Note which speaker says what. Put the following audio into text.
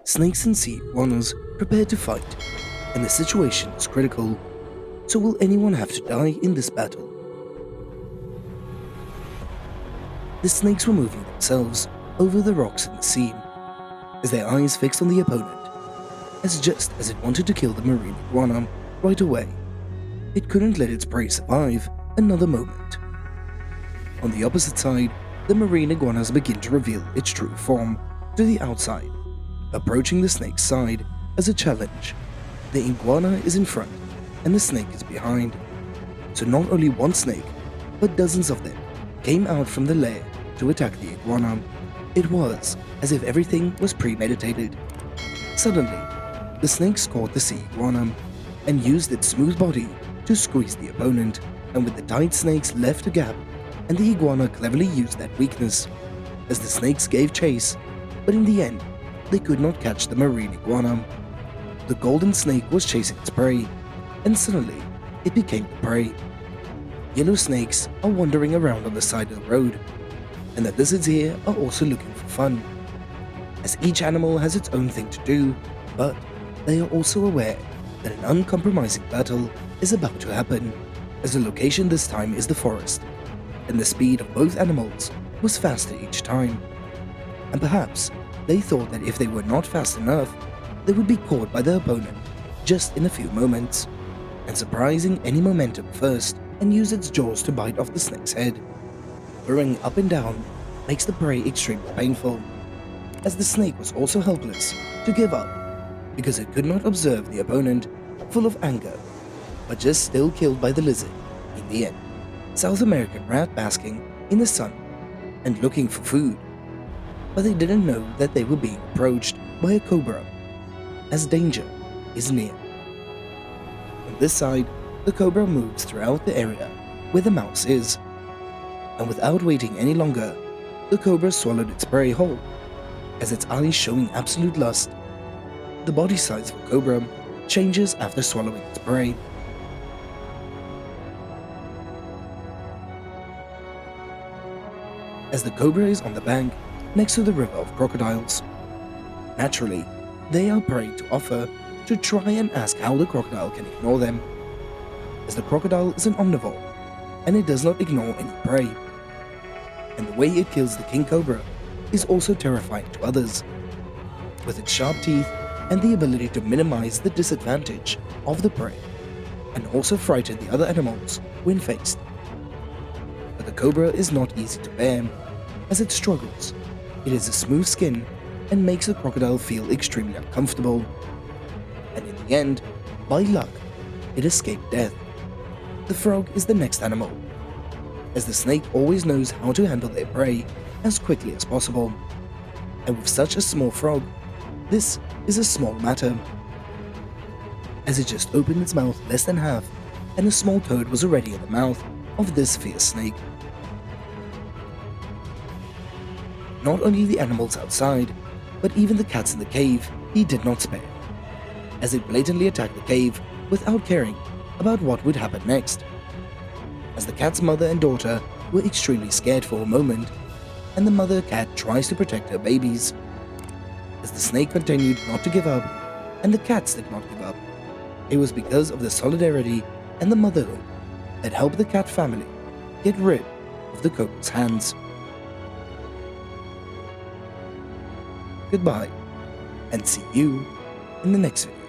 Speaker 1: Snakes and sea iguanas prepare to fight, and the situation is critical. So will anyone have to die in this battle? The snakes were moving themselves over the rocks in the sea, as their eyes fixed on the opponent, as just as it wanted to kill the marine iguana right away, it couldn't let its prey survive another moment. On the opposite side, the marine iguanas begin to reveal its true form to the outside, approaching the snake's side as a challenge. The iguana is in front and the snake is behind. So not only one snake, but dozens of them came out from the lair to attack the iguana. It was as if everything was premeditated. Suddenly, the snake caught the sea iguana and used its smooth body to squeeze the opponent, and with the tight snakes left a gap, and the iguana cleverly used that weakness as the snakes gave chase, but in the end, they could not catch the marine iguana. The golden snake was chasing its prey, and suddenly it became the prey. Yellow snakes are wandering around on the side of the road, and the lizards here are also looking for fun, as each animal has its own thing to do, but they are also aware that an uncompromising battle is about to happen, as the location this time is the forest, and the speed of both animals was faster each time. And perhaps they thought that if they were not fast enough, they would be caught by their opponent just in a few moments, and surprising any momentum first and use its jaws to bite off the snake's head. Burrowing up and down makes the prey extremely painful, as the snake was also helpless to give up because it could not observe the opponent full of anger, but just still killed by the lizard in the end. South American rat basking in the sun and looking for food, but they didn't know that they were being approached by a cobra, as danger is near. On this side, the cobra moves throughout the area where the mouse is, and without waiting any longer, the cobra swallowed its prey whole, as its eyes showing absolute lust. The body size of a cobra changes after swallowing its prey. As the cobra is on the bank next to the river of crocodiles. Naturally, they are prey to offer to try and ask how the crocodile can ignore them, as the crocodile is an omnivore and it does not ignore any prey. And the way it kills the king cobra is also terrifying to others, with its sharp teeth and the ability to minimize the disadvantage of the prey, and also frighten the other animals when faced. But the cobra is not easy to bear, as it struggles. It has a smooth skin and makes the crocodile feel extremely uncomfortable. And in the end, by luck, it escaped death. The frog is the next animal, as the snake always knows how to handle their prey as quickly as possible. And with such a small frog, this is a small matter, as it just opened its mouth less than half, and a small toad was already in the mouth of this fierce snake. Not only the animals outside, but even the cats in the cave he did not spare, as it blatantly attacked the cave without caring about what would happen next. As the cat's mother and daughter were extremely scared for a moment, and the mother cat tries to protect her babies, as the snake continued not to give up, and the cats did not give up. It was because of the solidarity and the motherhood that helped the cat family get rid of the cobra's hands. Goodbye, and see you in the next video.